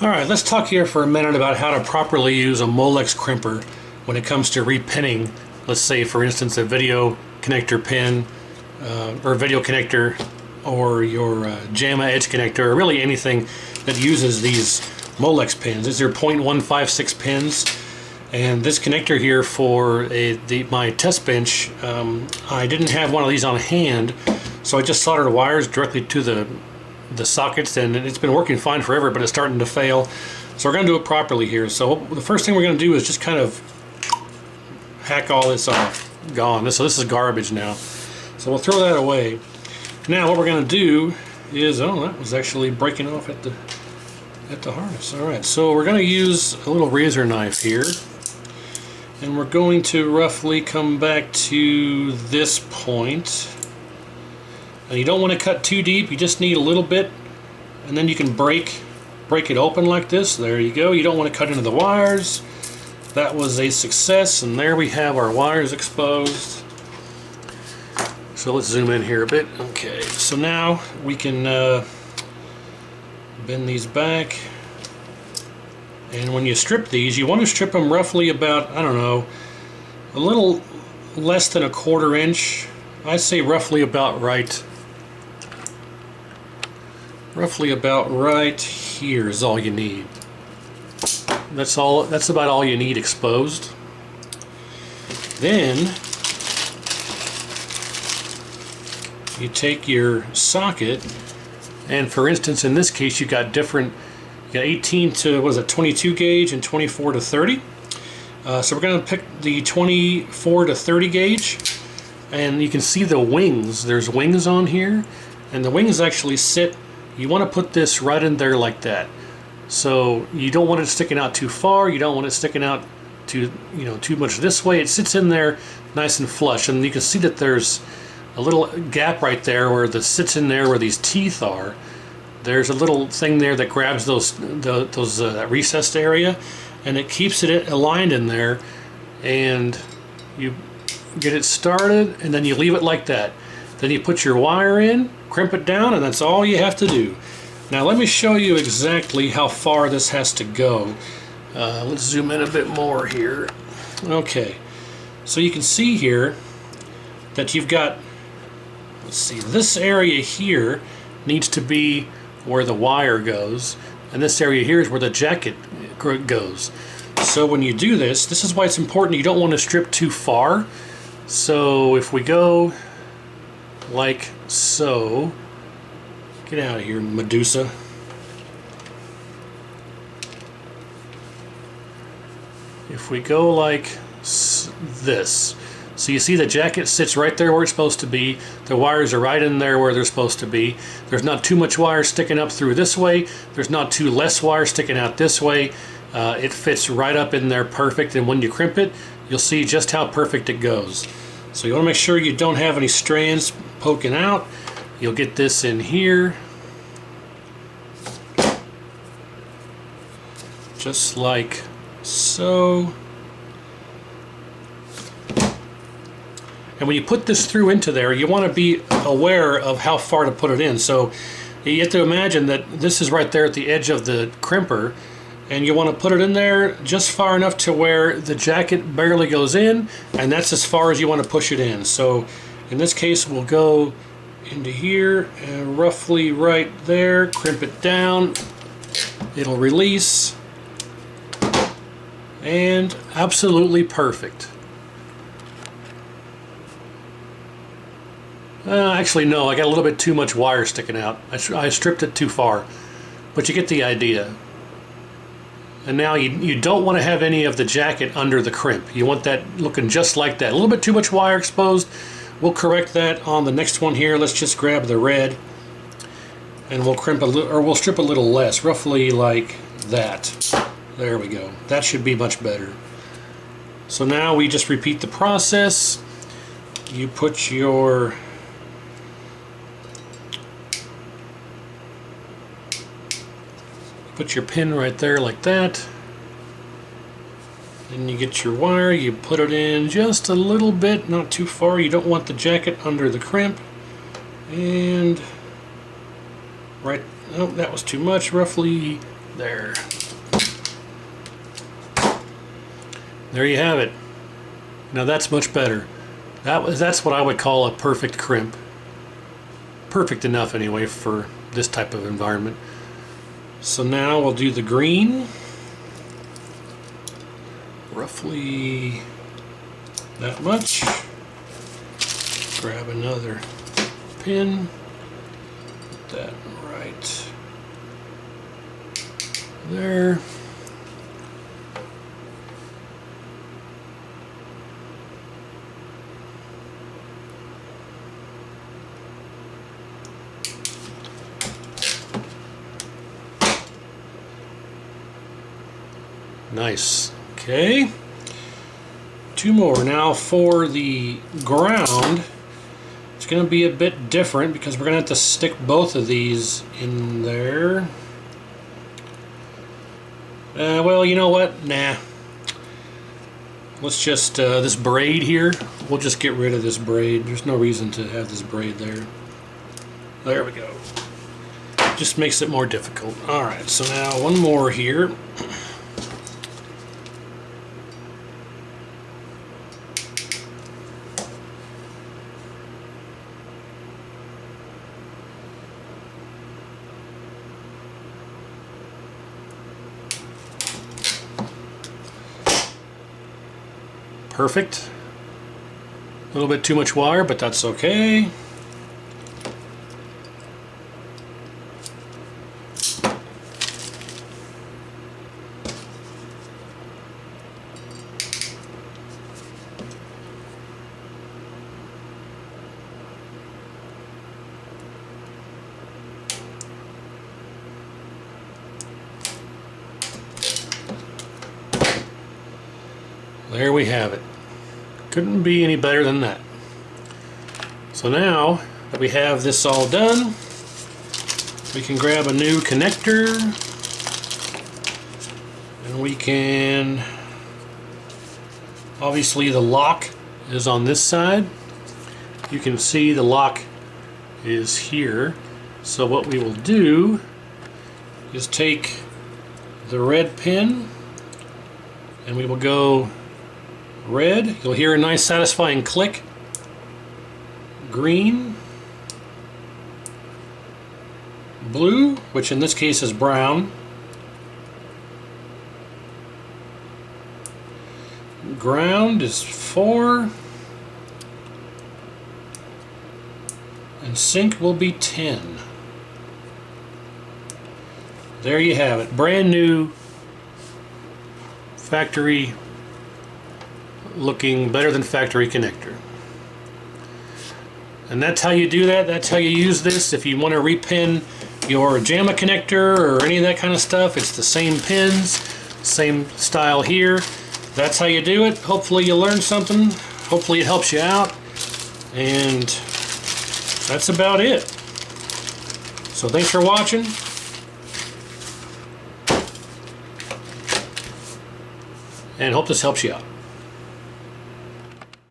Alright, let's talk here for a minute about how to properly use a Molex crimper when it comes to repinning, let's say for instance a video connector pin or video connector or your JAMA edge connector, or really anything that uses these Molex pins. These are 0.156 pins, and this connector here for my test bench, I didn't have one of these on hand, so I just soldered wires directly to the sockets, and it's been working fine forever, but it's starting to fail. So we're going to do it properly here. So the first thing we're going to do is just kind of hack all this off. Gone. So this is garbage now. So we'll throw that away. Now what we're going to do is, oh, that was actually breaking off at the harness. Alright, so we're going to use a little razor knife here, and we're going to roughly come back to this point. And you don't want to cut too deep, you just need a little bit, and then you can break it open like this. There you go. You don't want to cut into the wires. That was a success, and there we have our wires exposed. So let's zoom in here a bit. Okay, so now we can bend these back, and when you strip these, you want to strip them roughly about, I don't know, a little less than 1/4 inch. I'd say roughly about right. Roughly about right here is all you need. That's about all you need exposed. Then you take your socket, and for instance in this case you got 18 to, what is it, 22 gauge and 24 to 30. So we're going to pick the 24 to 30 gauge, and you can see the wings. There's wings on here, and the wings actually sit. You want to put this right in there like that. So you don't want it sticking out too far. You don't want it sticking out too much this way. It sits in there nice and flush, and you can see that there's a little gap right there where this sits in there where these teeth are. There's a little thing there that grabs that recessed area, and it keeps it aligned in there. And you get it started, and then you leave it like that. Then you put your wire in, crimp it down, and that's all you have to do. Now let me show you exactly how far this has to go. Let's zoom in a bit more here. Okay, so you can see here that you've got, let's see, this area here needs to be where the wire goes, and this area here is where the jacket goes. So when you do this, this is why it's important. You don't want to strip too far. So if we go like so, get out of here, Medusa. If we go like this, so you see the jacket sits right there where it's supposed to be. The wires are right in there where they're supposed to be. There's not too much wire sticking up through this way. There's not too less wire sticking out this way. It fits right up in there perfect, and when you crimp it, you'll see just how perfect it goes. So you want to make sure you don't have any strands poking out. You'll get this in here, just like so. And when you put this through into there, you want to be aware of how far to put it in. So you have to imagine that this is right there at the edge of the crimper, and you want to put it in there just far enough to where the jacket barely goes in, and that's as far as you want to push it in. So in this case, we'll go into here and roughly right there, crimp it down. It'll release, and absolutely perfect. Actually no, I got a little bit too much wire sticking out. I stripped it too far, but you get the idea. And now you don't want to have any of the jacket under the crimp. You want that looking just like that. A little bit too much wire exposed. We'll correct that on the next one here. Let's just grab the red, and we'll crimp a little, or we'll strip a little less, roughly like that. There we go. That should be much better. So now we just repeat the process. You put your pin right there like that. Then you get your wire, you put it in just a little bit, not too far. You don't want the jacket under the crimp. And right, oh, that was too much, roughly There. There you have it. Now that's much better. That's what I would call a perfect crimp. Perfect enough anyway for this type of environment. So now we'll do the green. Roughly that much. Grab another pin. Put that right there. Nice. Okay. Two more. Now for the ground, it's going to be a bit different because we're going to have to stick both of these in there. Well, you know what? Nah. Let's just, this braid here, we'll just get rid of this braid. There's no reason to have this braid there. There we go. Just makes it more difficult. Alright, so now one more here. Perfect. A little bit too much wire, but that's okay. There we have it. Couldn't be any better than that. So now that we have this all done, we can grab a new connector and we can, obviously the lock is on this side. You can see the lock is here. So what we will do is take the red pin and we will go red. You'll hear a nice satisfying click. Green. Blue, which in this case is brown. Ground is 4. And sync will be 10. There you have it. Brand new factory looking better than factory connector. And that's how you do that. That's how you use this. If you want to repin your JAMA connector or any of that kind of stuff, it's the same pins, same style here. That's how you do it. Hopefully you learned something. Hopefully it helps you out. And that's about it. So thanks for watching. And hope this helps you out.